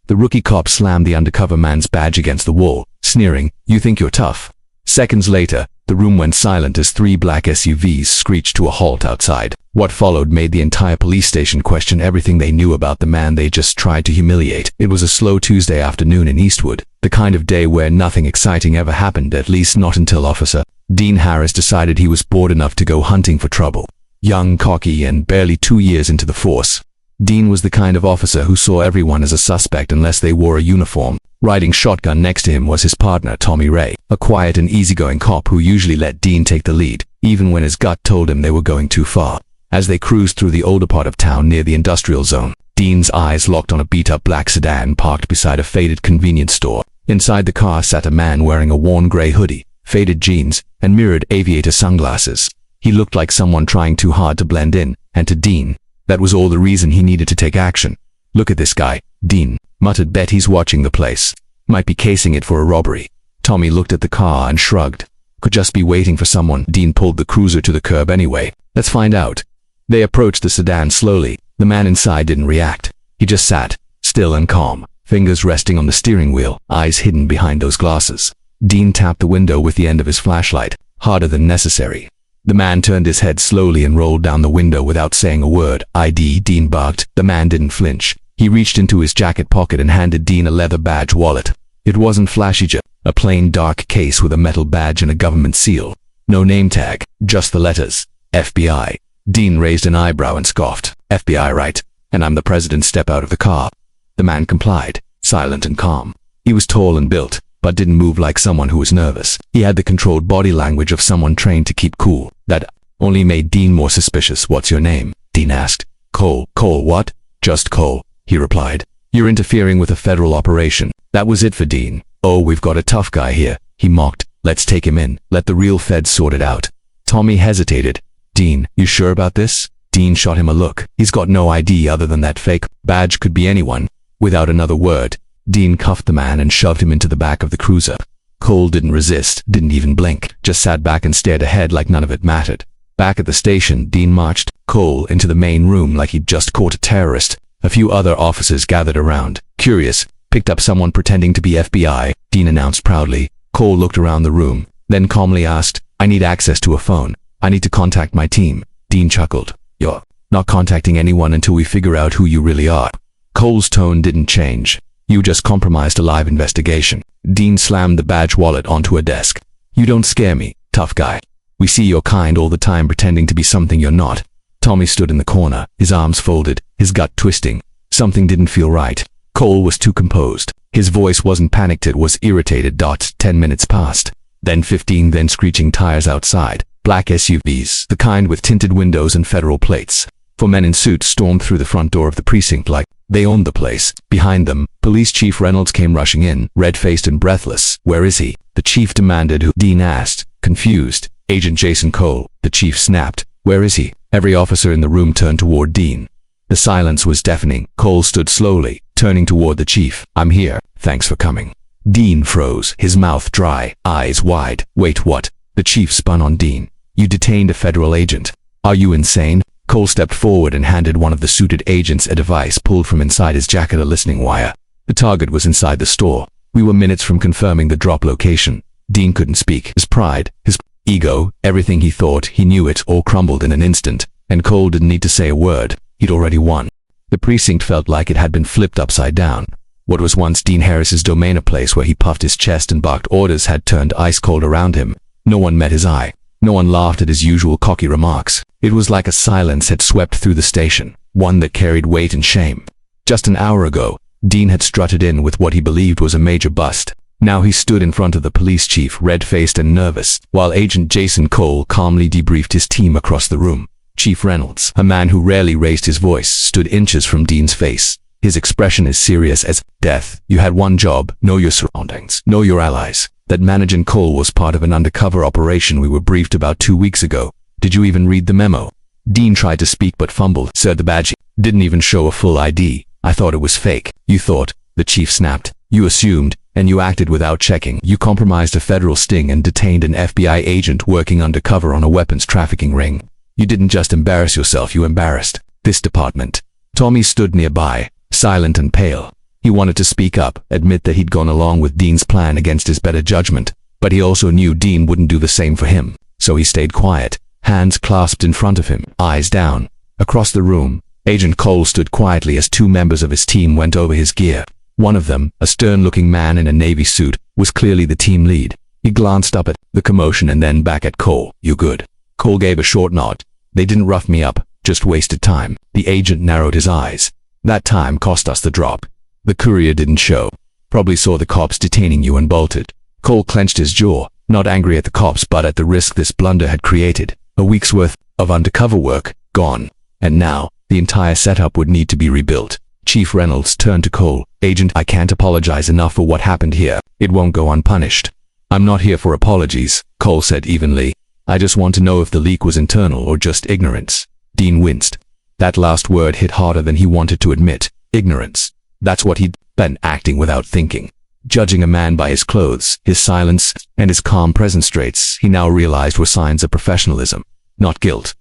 The rookie cop slammed the undercover man's badge against the wall, sneering, "You think you're tough?" Seconds later, the room went silent as 3 black SUVs screeched to a halt outside. What followed made the entire police station question everything they knew about the man they just tried to humiliate. It was a slow Tuesday afternoon in Eastwood, the kind of day where nothing exciting ever happened, at least not until Officer Dean Harris decided he was bored enough to go hunting for trouble. Young, cocky, and barely 2 years into the force, Dean was the kind of officer who saw everyone as a suspect unless they wore a uniform. Riding shotgun next to him was his partner, Tommy Ray, a quiet and easygoing cop who usually let Dean take the lead, even when his gut told him they were going too far. As they cruised through the older part of town near the industrial zone, Dean's eyes locked on a beat-up black sedan parked beside a faded convenience store. Inside the car sat a man wearing a worn gray hoodie, faded jeans, and mirrored aviator sunglasses. He looked like someone trying too hard to blend in, and to Dean, that was all the reason he needed to take action. "Look at this guy," Dean muttered. "Bet he's watching the place. Might be casing it for a robbery." Tommy looked at the car and shrugged. "Could just be waiting for someone." Dean pulled the cruiser to the curb anyway. "Let's find out." They approached the sedan slowly. The man inside didn't react. He just sat, still and calm, fingers resting on the steering wheel, eyes hidden behind those glasses. Dean tapped the window with the end of his flashlight, harder than necessary. The man turned his head slowly and rolled down the window without saying a word. "ID," Dean barked. The man didn't flinch. He reached into his jacket pocket and handed Dean a leather badge wallet. It wasn't flashy, just a plain dark case with a metal badge and a government seal. No name tag, just the letters, FBI. Dean raised an eyebrow and scoffed. "FBI, right? And I'm the president." "Step out of the car." The man complied, silent and calm. He was tall and built, but didn't move like someone who was nervous. He had the controlled body language of someone trained to keep cool. That only made Dean more suspicious. "What's your name?" Dean asked. "Cole." "Cole what?" "Just Cole," he replied. "You're interfering with a federal operation." That was it for Dean. "Oh, we've got a tough guy here," he mocked. "Let's take him in. Let the real feds sort it out." Tommy hesitated. "Dean, you sure about this?" Dean shot him a look. "He's got no ID other than that fake badge. Could be anyone." Without another word, Dean cuffed the man and shoved him into the back of the cruiser. Cole didn't resist, didn't even blink, just sat back and stared ahead like none of it mattered. Back at the station, Dean marched Cole into the main room like he'd just caught a terrorist. A few other officers gathered around, curious. "Picked up someone pretending to be FBI," Dean announced proudly. Cole looked around the room, then calmly asked, "I need access to a phone. I need to contact my team." Dean chuckled. "You're not contacting anyone until we figure out who you really are." Cole's tone didn't change. "You just compromised a live investigation." Dean slammed the badge wallet onto a desk. "You don't scare me, tough guy. We see your kind all the time pretending to be something you're not." Tommy stood in the corner, his arms folded, his gut twisting. Something didn't feel right. Cole was too composed. His voice wasn't panicked, it was irritated. 10 minutes passed. Then 15, then screeching tires outside. Black SUVs, the kind with tinted windows and federal plates. 4 men in suits stormed through the front door of the precinct like they owned the place. Behind them, Police Chief Reynolds came rushing in, red-faced and breathless. "Where is he?" the chief demanded. "Who?" Dean asked, confused. "Agent Jason Cole," the chief snapped. "Where is he?" Every officer in the room turned toward Dean. The silence was deafening. Cole stood slowly, turning toward the chief. "I'm here. Thanks for coming." Dean froze, his mouth dry, eyes wide. "Wait, what?" The chief spun on Dean. "You detained a federal agent. Are you insane?" Cole stepped forward and handed one of the suited agents a device pulled from inside his jacket, a listening wire. The target was inside the store. We were minutes from confirming the drop location. Dean couldn't speak. His pride, his ego, everything he thought he knew it, all crumbled in an instant. And Cole didn't need to say a word. He'd already won. The precinct felt like it had been flipped upside down. What was once Dean Harris's domain, a place where he puffed his chest and barked orders, had turned ice cold around him. No one met his eye. No one laughed at his usual cocky remarks. It was like a silence had swept through the station, one that carried weight and shame. Just an hour ago, Dean had strutted in with what he believed was a major bust. Now he stood in front of the police chief, red-faced and nervous, while Agent Jason Cole calmly debriefed his team across the room. Chief Reynolds, a man who rarely raised his voice, stood inches from Dean's face. His expression as serious as death. "You had one job, know your surroundings, know your allies. That managing Cole was part of an undercover operation we were briefed about 2 weeks ago. Did you even read the memo?" Dean tried to speak but fumbled. "Sir, the badge didn't even show a full ID. I thought it was fake." "You thought?" the chief snapped. "You assumed, and you acted without checking. You compromised a federal sting and detained an FBI agent working undercover on a weapons trafficking ring. You didn't just embarrass yourself, you embarrassed this department." Tommy stood nearby, silent and pale. He wanted to speak up, admit that he'd gone along with Dean's plan against his better judgment, but he also knew Dean wouldn't do the same for him, so he stayed quiet, hands clasped in front of him, eyes down. Across the room, Agent Cole stood quietly as two members of his team went over his gear. One of them, a stern-looking man in a navy suit, was clearly the team lead. He glanced up at the commotion and then back at Cole. "You good?" Cole gave a short nod. "They didn't rough me up, just wasted time." The agent narrowed his eyes. "That time cost us the drop. The courier didn't show. Probably saw the cops detaining you and bolted." Cole clenched his jaw, not angry at the cops but at the risk this blunder had created. A week's worth of undercover work, gone. And now, the entire setup would need to be rebuilt. Chief Reynolds turned to Cole. "Agent, I can't apologize enough for what happened here. It won't go unpunished." "I'm not here for apologies," Cole said evenly. "I just want to know if the leak was internal or just ignorance." Dean winced. That last word hit harder than he wanted to admit. Ignorance. That's what he'd been acting without thinking. Judging a man by his clothes, his silence, and his calm presence traits, he now realized were signs of professionalism, not guilt.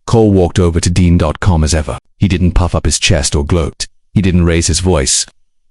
Cole walked over to Dean.com as ever. He didn't puff up his chest or gloat. He didn't raise his voice.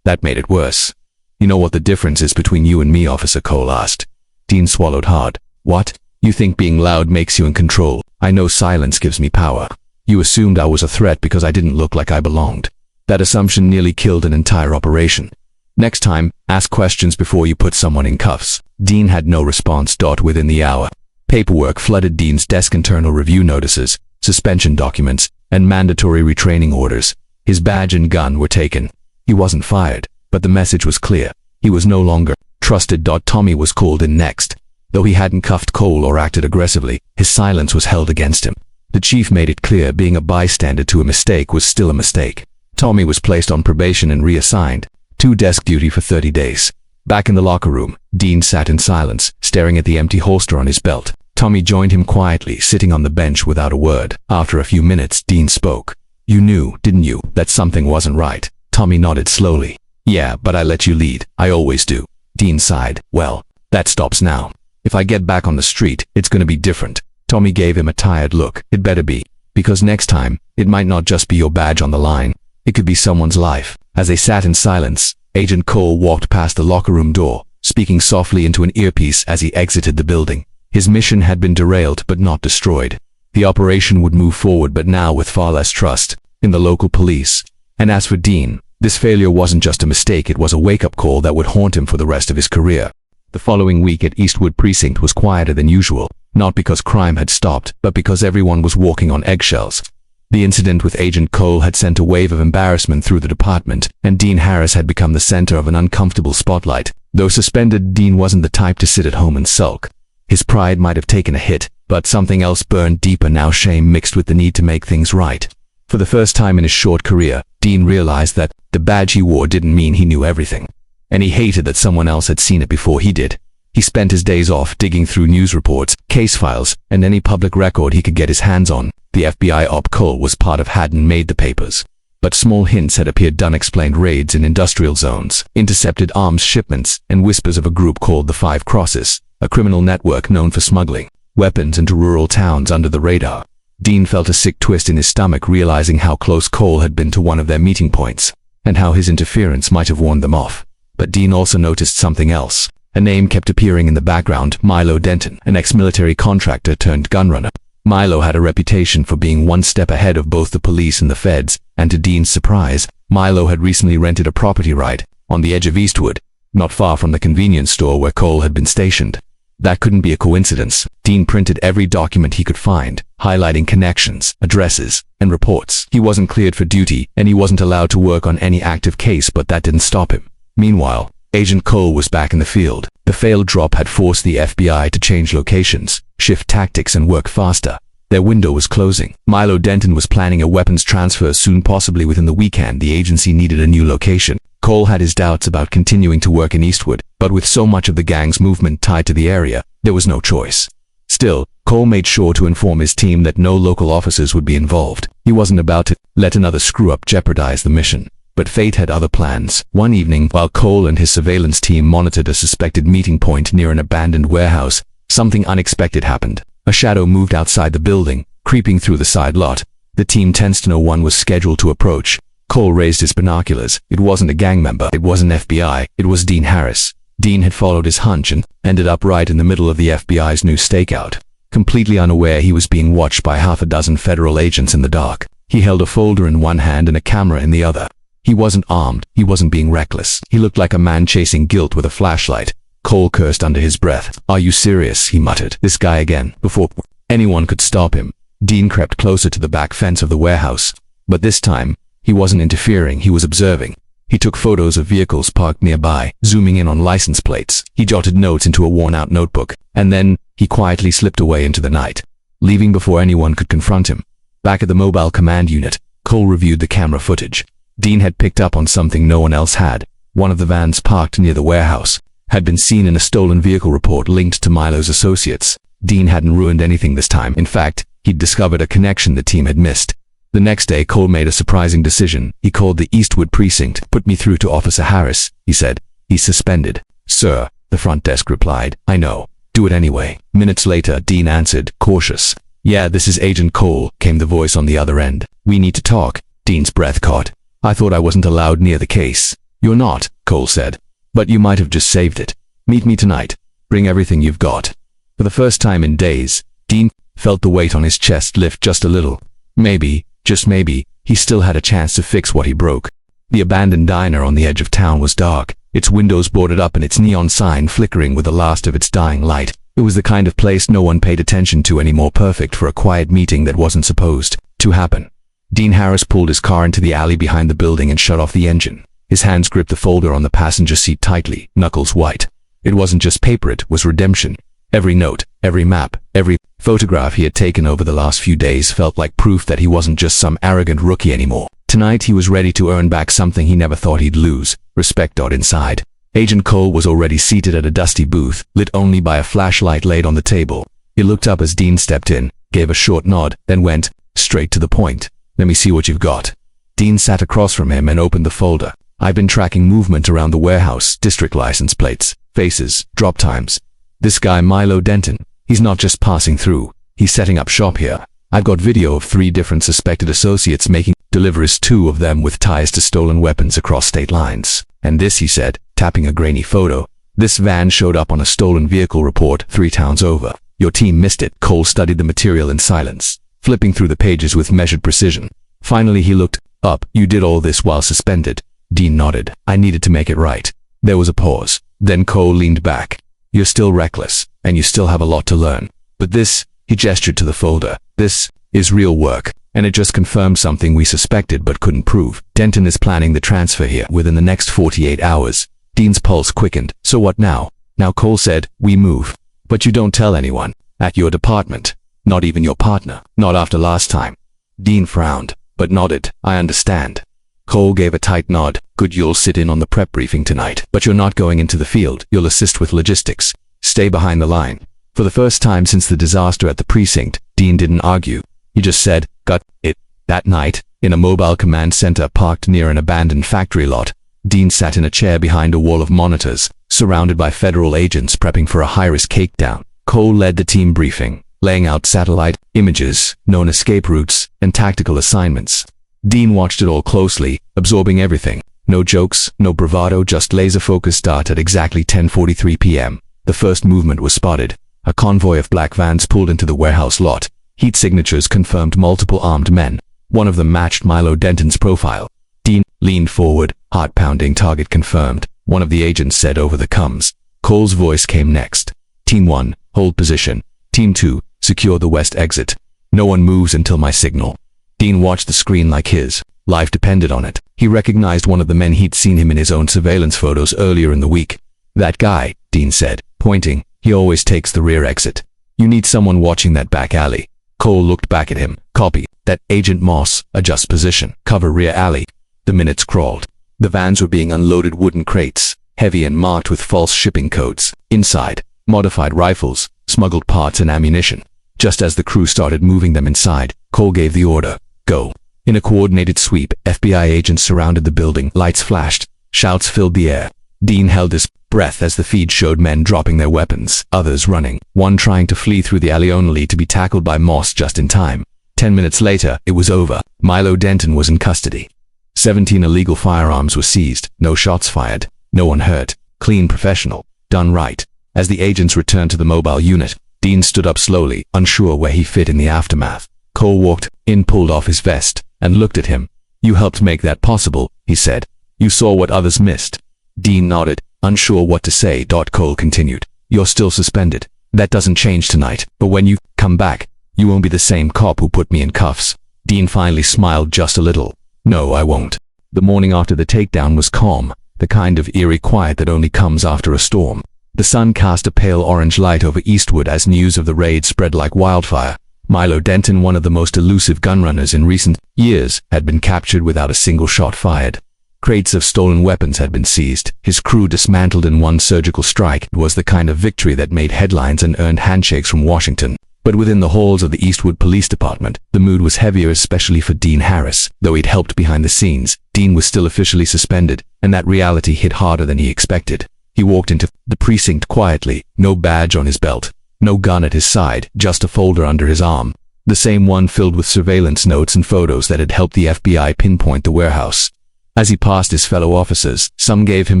That made it worse. "You know what the difference is between you and me, Officer?" Cole asked. Dean swallowed hard. "What? You think being loud makes you in control? I know silence gives me power. You assumed I was a threat because I didn't look like I belonged. That assumption nearly killed an entire operation. Next time, ask questions before you put someone in cuffs." Dean had no response. Within the hour, paperwork flooded Dean's desk: internal review notices, suspension documents, and mandatory retraining orders. His badge and gun were taken. He wasn't fired, but the message was clear. He was no longer trusted. Tommy was called in next. Though he hadn't cuffed Cole or acted aggressively, his silence was held against him. The chief made it clear being a bystander to a mistake was still a mistake. Tommy was placed on probation and reassigned to desk duty for 30 days. Back in the locker room, Dean sat in silence, staring at the empty holster on his belt. Tommy joined him quietly, sitting on the bench without a word. After a few minutes, Dean spoke. "You knew, didn't you, that something wasn't right?" Tommy nodded slowly. "Yeah, but I let you lead. I always do." Dean sighed. "Well, that stops now. If I get back on the street, it's gonna be different." Tommy gave him a tired look. "It better be. Because next time, it might not just be your badge on the line. It could be someone's life." As they sat in silence, Agent Cole walked past the locker room door, speaking softly into an earpiece as he exited the building. His mission had been derailed but not destroyed. The operation would move forward, but now with far less trust in the local police. And as for Dean, this failure wasn't just a mistake, it was a wake-up call that would haunt him for the rest of his career. The following week at Eastwood Precinct was quieter than usual, not because crime had stopped, but because everyone was walking on eggshells. The incident with Agent Cole had sent a wave of embarrassment through the department, and Dean Harris had become the center of an uncomfortable spotlight. Though suspended, Dean wasn't the type to sit at home and sulk. His pride might have taken a hit, but something else burned deeper now: shame mixed with the need to make things right. For the first time in his short career, Dean realized that the badge he wore didn't mean he knew everything. And he hated that someone else had seen it before he did. He spent his days off digging through news reports, case files, and any public record he could get his hands on. The FBI op Cole was part of hadn't made the papers. But small hints had appeared: unexplained raids in industrial zones, intercepted arms shipments, and whispers of a group called the Five Crosses, a criminal network known for smuggling weapons into rural towns under the radar. Dean felt a sick twist in his stomach, realizing how close Cole had been to one of their meeting points, and how his interference might have warned them off. But Dean also noticed something else. A name kept appearing in the background: Milo Denton, an ex-military contractor turned gunrunner. Milo had a reputation for being one step ahead of both the police and the feds, and to Dean's surprise, Milo had recently rented a property right on the edge of Eastwood, not far from the convenience store where Cole had been stationed. That couldn't be a coincidence. Dean printed every document he could find, highlighting connections, addresses, and reports. He wasn't cleared for duty, and he wasn't allowed to work on any active case, but that didn't stop him. Meanwhile, Agent Cole was back in the field. The failed drop had forced the FBI to change locations, shift tactics, and work faster. Their window was closing. Milo Denton was planning a weapons transfer soon, possibly within the weekend. The agency needed a new location. Cole had his doubts about continuing to work in Eastwood, but with so much of the gang's movement tied to the area, there was no choice. Still, Cole made sure to inform his team that no local officers would be involved. He wasn't about to let another screw-up jeopardize the mission. But fate had other plans. One evening, while Cole and his surveillance team monitored a suspected meeting point near an abandoned warehouse, something unexpected happened. A shadow moved outside the building, creeping through the side lot. The team tensed. No one was scheduled to approach. Cole raised his binoculars. It wasn't a gang member. It wasn't FBI. It was Dean Harris. Dean had followed his hunch and ended up right in the middle of the FBI's new stakeout. Completely unaware he was being watched by half a dozen federal agents in the dark. He held a folder in one hand and a camera in the other. He wasn't armed. He wasn't being reckless. He looked like a man chasing guilt with a flashlight. Cole cursed under his breath. "Are you serious?" he muttered. "This guy again." Before anyone could stop him, Dean crept closer to the back fence of the warehouse. But this time, he wasn't interfering. He was observing. He took photos of vehicles parked nearby, zooming in on license plates. He jotted notes into a worn-out notebook, and then he quietly slipped away into the night, leaving before anyone could confront him. Back at the mobile command unit, Cole reviewed the camera footage. Dean had picked up on something no one else had. One of the vans parked near the warehouse had been seen in a stolen vehicle report linked to Milo's associates. Dean hadn't ruined anything this time. In fact, he'd discovered a connection the team had missed. The next day, Cole made a surprising decision. He called the Eastwood precinct. "Put me through to Officer Harris," he said. "He's suspended." "Sir," the front desk replied. "I know. Do it anyway." Minutes later, Dean answered, cautious. "Yeah, this is Agent Cole," came the voice on the other end. "We need to talk." Dean's breath caught. "I thought I wasn't allowed near the case." "You're not," Cole said. "But you might have just saved it. Meet me tonight. Bring everything you've got." For the first time in days, Dean felt the weight on his chest lift just a little. Maybe, just maybe, he still had a chance to fix what he broke. The abandoned diner on the edge of town was dark, its windows boarded up and its neon sign flickering with the last of its dying light. It was the kind of place no one paid attention to anymore, perfect for a quiet meeting that wasn't supposed to happen. Dean Harris pulled his car into the alley behind the building and shut off the engine. His hands gripped the folder on the passenger seat tightly, knuckles white. It wasn't just paper, it was redemption. Every note, every map, every photograph he had taken over the last few days felt like proof that he wasn't just some arrogant rookie anymore. Tonight he was ready to earn back something he never thought he'd lose, respect. Inside, Agent Cole was already seated at a dusty booth, lit only by a flashlight laid on the table. He looked up as Dean stepped in, gave a short nod, then went straight to the point. "Let me see what you've got." Dean sat across from him and opened the folder. "I've been tracking movement around the warehouse, district license plates, faces, drop times. This guy Milo Denton, he's not just passing through, he's setting up shop here. I've got video of 3 different suspected associates making deliveries, 2 of them with ties to stolen weapons across state lines. And this," he said, tapping a grainy photo, "this van showed up on a stolen vehicle report 3 towns over. Your team missed it." Cole studied the material in silence, flipping through the pages with measured precision. Finally he looked up. "You did all this while suspended?" Dean nodded. "I needed to make it right." There was a pause. Then Cole leaned back. "You're still reckless, and you still have a lot to learn. But this," he gestured to the folder, "this is real work, and it just confirmed something we suspected but couldn't prove. Denton is planning the transfer here within the next 48 hours. Dean's pulse quickened. "So what now?" "Now," Cole said, "we move. But you don't tell anyone. At your department. Not even your partner. Not after last time." Dean frowned, but nodded. "I understand." Cole gave a tight nod. "Good, you'll sit in on the prep briefing tonight. But you're not going into the field. You'll assist with logistics. Stay behind the line." For the first time since the disaster at the precinct, Dean didn't argue. He just said, "Got it." That night, in a mobile command center parked near an abandoned factory lot, Dean sat in a chair behind a wall of monitors, surrounded by federal agents prepping for a high-risk takedown. Cole led the team briefing, laying out satellite images, known escape routes, and tactical assignments. Dean watched it all closely, absorbing everything. No jokes, no bravado, just laser-focused dart. At exactly 10:43 p.m., the first movement was spotted. A convoy of black vans pulled into the warehouse lot. Heat signatures confirmed multiple armed men. One of them matched Milo Denton's profile. Dean leaned forward, heart pounding. "Target confirmed," one of the agents said over the comms. Cole's voice came next. "Team 1, hold position. Team 2, secure the west exit. No one moves until my signal." Dean watched the screen like his life depended on it. He recognized one of the men he'd seen him in his own surveillance photos earlier in the week. "That guy," Dean said, pointing, "he always takes the rear exit. You need someone watching that back alley." Cole looked back at him. "Copy that, Agent Moss. Adjust position. Cover rear alley." The minutes crawled. The vans were being unloaded, wooden crates, heavy and marked with false shipping codes. Inside, modified rifles, smuggled parts and ammunition. Just as the crew started moving them inside, Cole gave the order, "Go." In a coordinated sweep, FBI agents surrounded the building. Lights flashed. Shouts filled the air. Dean held his breath as the feed showed men dropping their weapons, others running, one trying to flee through the alley only to be tackled by Moss just in time. 10 minutes later, it was over. Milo Denton was in custody. 17 illegal firearms were seized, no shots fired, no one hurt, clean professional, done right. As the agents returned to the mobile unit, Dean stood up slowly, unsure where he fit in the aftermath. Cole walked in, pulled off his vest, and looked at him. "You helped make that possible," he said. "You saw what others missed." Dean nodded, unsure what to say. Cole continued, "You're still suspended. That doesn't change tonight, but when you come back, you won't be the same cop who put me in cuffs." Dean finally smiled just a little. "No, I won't." The morning after the takedown was calm, the kind of eerie quiet that only comes after a storm. The sun cast a pale orange light over Eastwood as news of the raid spread like wildfire. Milo Denton, one of the most elusive gunrunners in recent years, had been captured without a single shot fired. Crates of stolen weapons had been seized, his crew dismantled in one surgical strike. It was the kind of victory that made headlines and earned handshakes from Washington. But within the halls of the Eastwood Police Department, the mood was heavier, especially for Dean Harris. Though he'd helped behind the scenes, Dean was still officially suspended, and that reality hit harder than he expected. He walked into the precinct quietly, no badge on his belt, no gun at his side, just a folder under his arm. The same one filled with surveillance notes and photos that had helped the FBI pinpoint the warehouse. As he passed his fellow officers, some gave him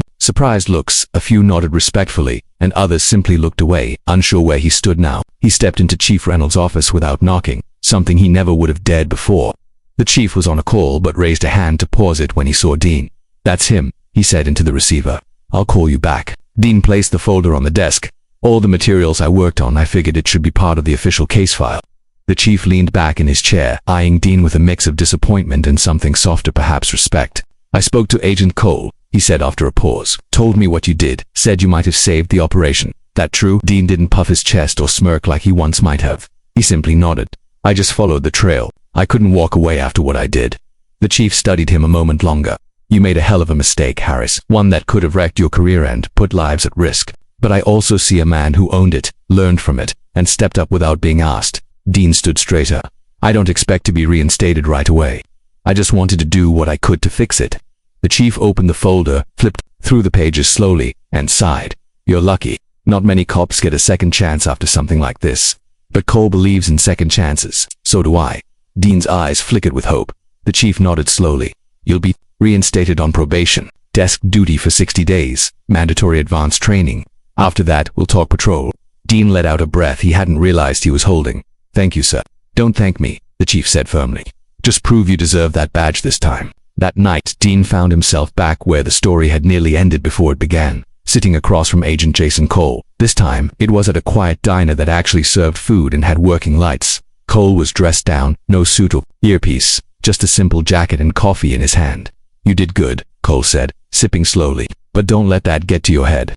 surprised looks, a few nodded respectfully, and others simply looked away, unsure where he stood now. He stepped into Chief Reynolds' office without knocking, something he never would have dared before. The chief was on a call but raised a hand to pause it when he saw Dean. "That's him," he said into the receiver. "I'll call you back." Dean placed the folder on the desk. "All the materials I worked on, I figured it should be part of the official case file." The chief leaned back in his chair, eyeing Dean with a mix of disappointment and something softer, perhaps respect. "I spoke to Agent Cole," he said after a pause. "Told me what you did, said you might have saved the operation. That true?" Dean didn't puff his chest or smirk like he once might have. He simply nodded. "I just followed the trail. I couldn't walk away after what I did." The chief studied him a moment longer. "You made a hell of a mistake, Harris, one that could have wrecked your career and put lives at risk. But I also see a man who owned it, learned from it, and stepped up without being asked." Dean stood straighter. "I don't expect to be reinstated right away. I just wanted to do what I could to fix it." The chief opened the folder, flipped through the pages slowly, and sighed. "You're lucky. Not many cops get a second chance after something like this. But Cole believes in second chances. So do I." Dean's eyes flickered with hope. The chief nodded slowly. "You'll be reinstated on probation, desk duty for 60 days, mandatory advanced training. After that, we'll talk patrol." Dean let out a breath he hadn't realized he was holding. "Thank you, sir." "Don't thank me," the chief said firmly. "Just prove you deserve that badge this time." That night, Dean found himself back where the story had nearly ended before it began, sitting across from Agent Jason Cole. This time, it was at a quiet diner that actually served food and had working lights. Cole was dressed down, no suit or earpiece, just a simple jacket and coffee in his hand. "You did good," Cole said, sipping slowly, "but don't let that get to your head.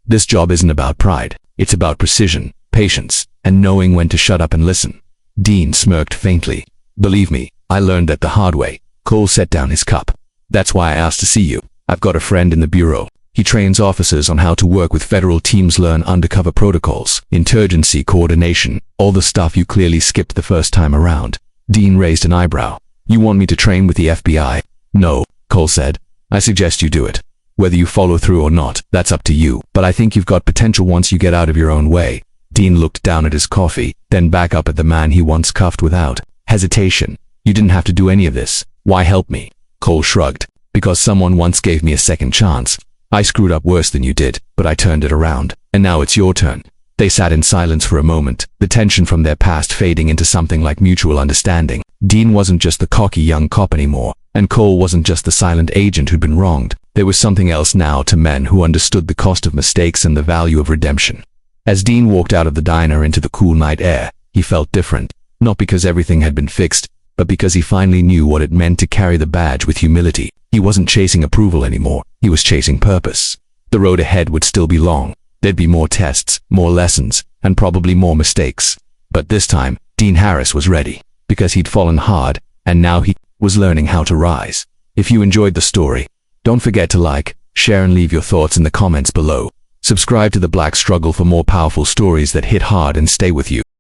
This job isn't about pride. It's about precision, patience, and knowing when to shut up and listen." Dean smirked faintly. "Believe me, I learned that the hard way." Cole set down his cup. "That's why I asked to see you. I've got a friend in the bureau. He trains officers on how to work with federal teams, learn undercover protocols, insurgency coordination, all the stuff you clearly skipped the first time around." Dean raised an eyebrow. "You want me to train with the FBI?" "No," Cole said. "I suggest you do it. Whether you follow through or not, that's up to you. But I think you've got potential once you get out of your own way." Dean looked down at his coffee, then back up at the man he once cuffed without hesitation. "You didn't have to do any of this. Why help me?" Cole shrugged. "Because someone once gave me a second chance. I screwed up worse than you did, but I turned it around. And now it's your turn." They sat in silence for a moment, the tension from their past fading into something like mutual understanding. Dean wasn't just the cocky young cop anymore, and Cole wasn't just the silent agent who'd been wronged. There was something else now, to men who understood the cost of mistakes and the value of redemption. As Dean walked out of the diner into the cool night air, he felt different, not because everything had been fixed, but because he finally knew what it meant to carry the badge with humility. He wasn't chasing approval anymore, he was chasing purpose. The road ahead would still be long. There'd be more tests, more lessons, and probably more mistakes. But this time, Dean Harris was ready, because he'd fallen hard, and now he was learning how to rise. If you enjoyed the story, don't forget to like, share, and leave your thoughts in the comments below. Subscribe to The Black Struggle for more powerful stories that hit hard and stay with you.